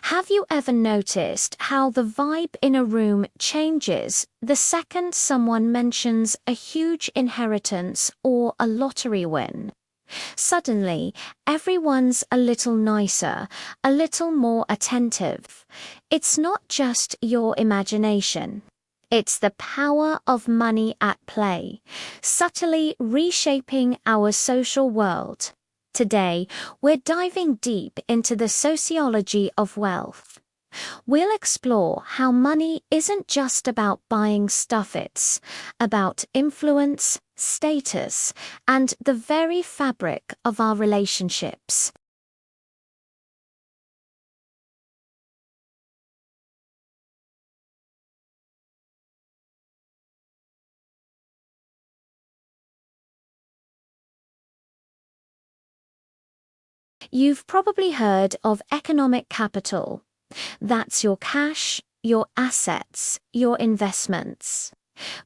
Have you ever noticed how the vibe in a room changes the second someone mentions a huge inheritance or a lottery win? Suddenly, everyone's a little nicer, a little more attentive. It's not just your imagination. It's the power of money at play, subtly reshaping our social world. Today, we're diving deep into the sociology of wealth. We'll explore how money isn't just about buying stuff, it's about influence, status, and the very fabric of our relationships. You've probably heard of economic capital. That's your cash, your assets, your investments.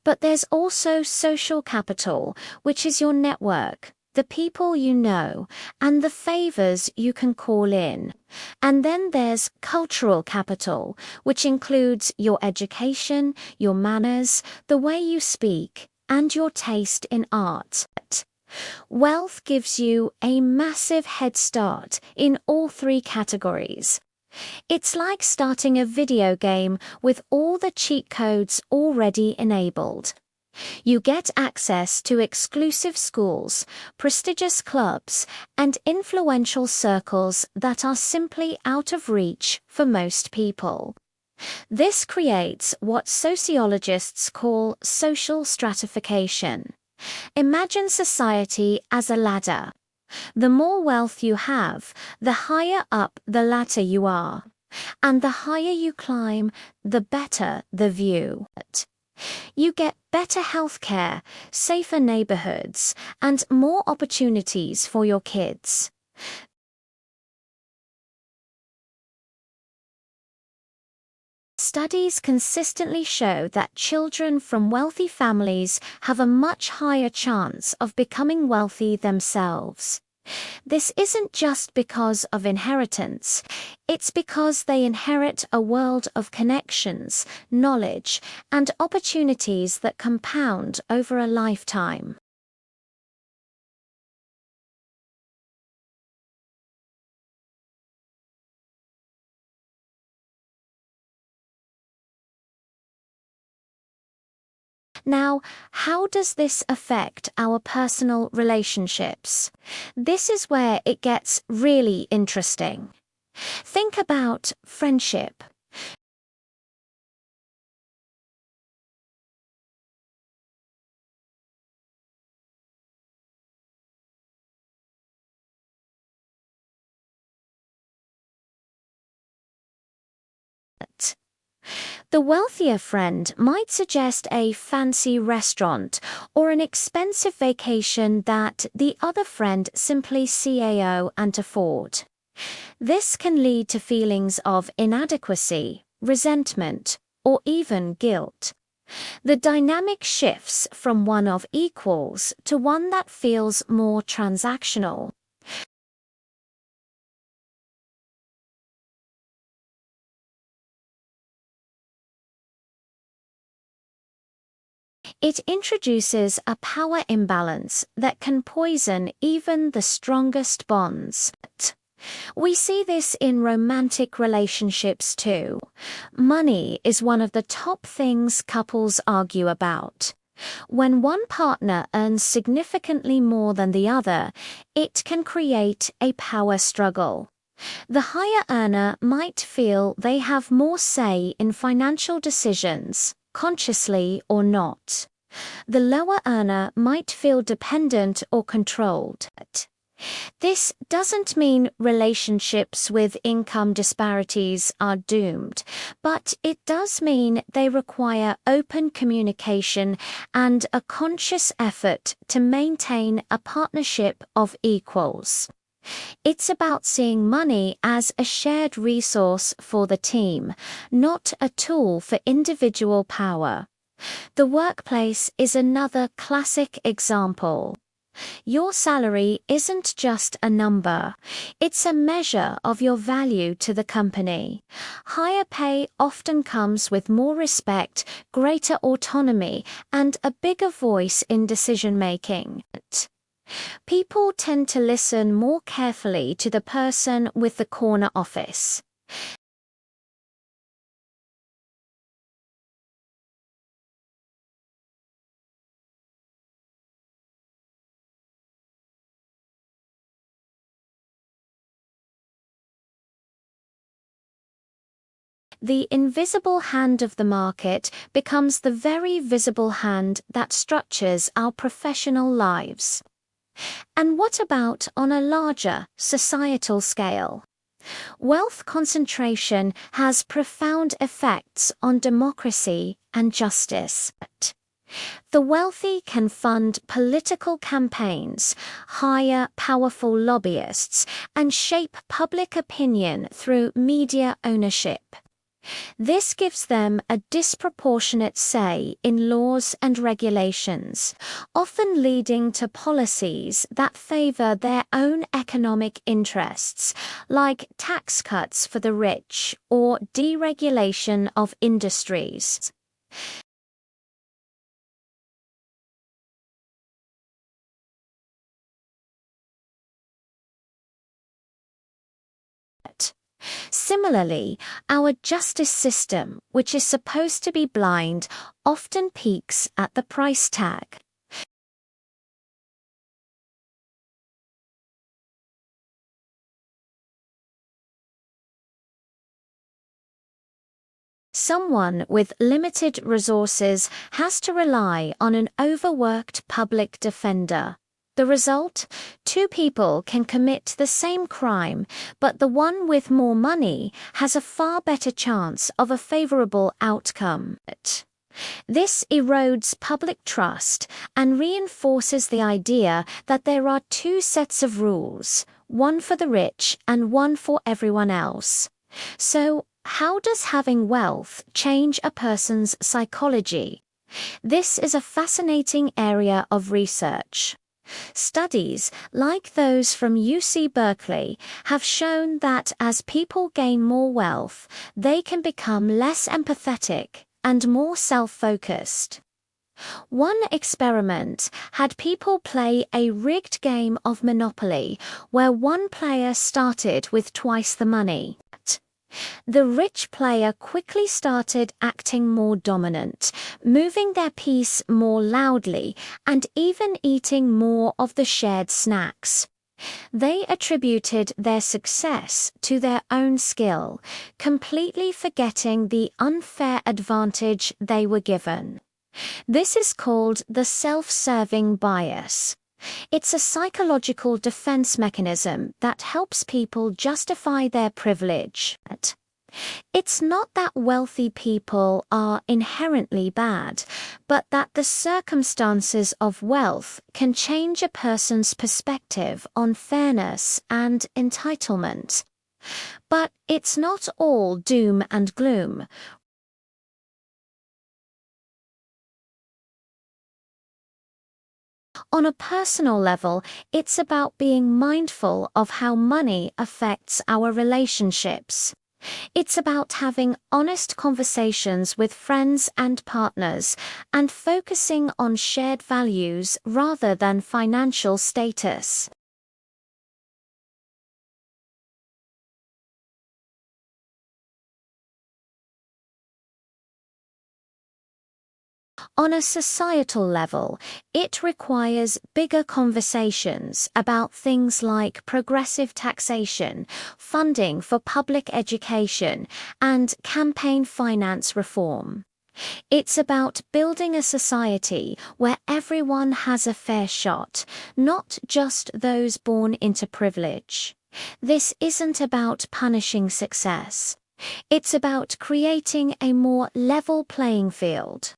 But there's also social capital, which is your network, the people you know, and the favors you can call in. And then there's cultural capital, which includes your education, your manners, the way you speak, and your taste in art. Wealth gives you a massive head start in all three categories. It's like starting a video game with all the cheat codes already enabled. You get access to exclusive schools, prestigious clubs, and influential circles that are simply out of reach for most people. This creates what sociologists call social stratification. Imagine society as a ladder. The more wealth you have, the higher up the ladder you are. And the higher you climb, the better the view. You get better healthcare, safer neighborhoods, and more opportunities for your kids. Studies consistently show that children from wealthy families have a much higher chance of becoming wealthy themselves. This isn't just because of inheritance, it's because they inherit a world of connections, knowledge, and opportunities that compound over a lifetime. Now, how does this affect our personal relationships? This is where it gets really interesting. Think about friendship. The wealthier friend might suggest a fancy restaurant or an expensive vacation that the other friend simply can't afford. This can lead to feelings of inadequacy, resentment, or even guilt. The dynamic shifts from one of equals to one that feels more transactional. It introduces a power imbalance that can poison even the strongest bonds. We see this in romantic relationships too. Money is one of the top things couples argue about. When one partner earns significantly more than the other, it can create a power struggle. The higher earner might feel they have more say in financial decisions, consciously or not. The lower earner might feel dependent or controlled. This doesn't mean relationships with income disparities are doomed, but it does mean they require open communication and a conscious effort to maintain a partnership of equals. It's about seeing money as a shared resource for the team, not a tool for individual power. The workplace is another classic example. Your salary isn't just a number, it's a measure of your value to the company. Higher pay often comes with more respect, greater autonomy, and a bigger voice in decision-making. People tend to listen more carefully to the person with the corner office. The invisible hand of the market becomes the very visible hand that structures our professional lives. And what about on a larger societal scale? Wealth concentration has profound effects on democracy and justice. The wealthy can fund political campaigns, hire powerful lobbyists, and shape public opinion through media ownership. This gives them a disproportionate say in laws and regulations, often leading to policies that favor their own economic interests, like tax cuts for the rich or deregulation of industries. Similarly, our justice system, which is supposed to be blind, often peaks at the price tag. Someone with limited resources has to rely on an overworked public defender. The result? Two people can commit the same crime, but the one with more money has a far better chance of a favorable outcome. This erodes public trust and reinforces the idea that there are two sets of rules, one for the rich and one for everyone else. So, how does having wealth change a person's psychology? This is a fascinating area of research. Studies, like those from UC Berkeley, have shown that as people gain more wealth, they can become less empathetic and more self-focused. One experiment had people play a rigged game of Monopoly where one player started with twice the money. The rich player quickly started acting more dominant, moving their piece more loudly, and even eating more of the shared snacks. They attributed their success to their own skill, completely forgetting the unfair advantage they were given. This is called the self-serving bias. It's a psychological defense mechanism that helps people justify their privilege. It's not that wealthy people are inherently bad, but that the circumstances of wealth can change a person's perspective on fairness and entitlement. But it's not all doom and gloom. On a personal level, it's about being mindful of how money affects our relationships. It's about having honest conversations with friends and partners and focusing on shared values rather than financial status. On a societal level, it requires bigger conversations about things like progressive taxation, funding for public education, and campaign finance reform. It's about building a society where everyone has a fair shot, not just those born into privilege. This isn't about punishing success. It's about creating a more level playing field.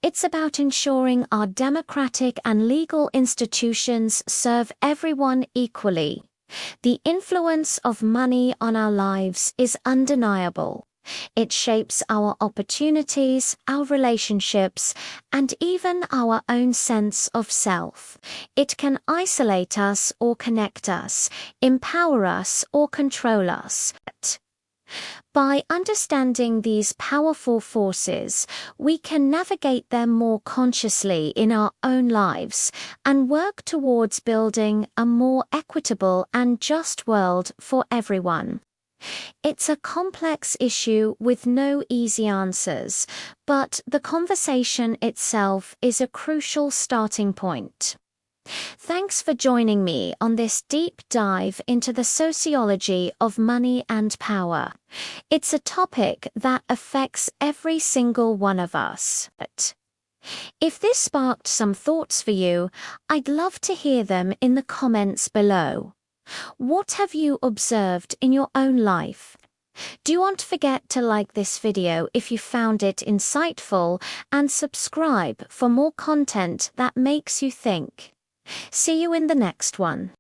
It's about ensuring our democratic and legal institutions serve everyone equally. The influence of money on our lives is undeniable. It shapes our opportunities, our relationships, and even our own sense of self. It can isolate us or connect us, empower us or control us. By understanding these powerful forces, we can navigate them more consciously in our own lives and work towards building a more equitable and just world for everyone. It's a complex issue with no easy answers, but the conversation itself is a crucial starting point. Thanks for joining me on this deep dive into the sociology of money and power. It's a topic that affects every single one of us. If this sparked some thoughts for you, I'd love to hear them in the comments below. What have you observed in your own life? Don't forget to like this video if you found it insightful and subscribe for more content that makes you think. See you in the next one.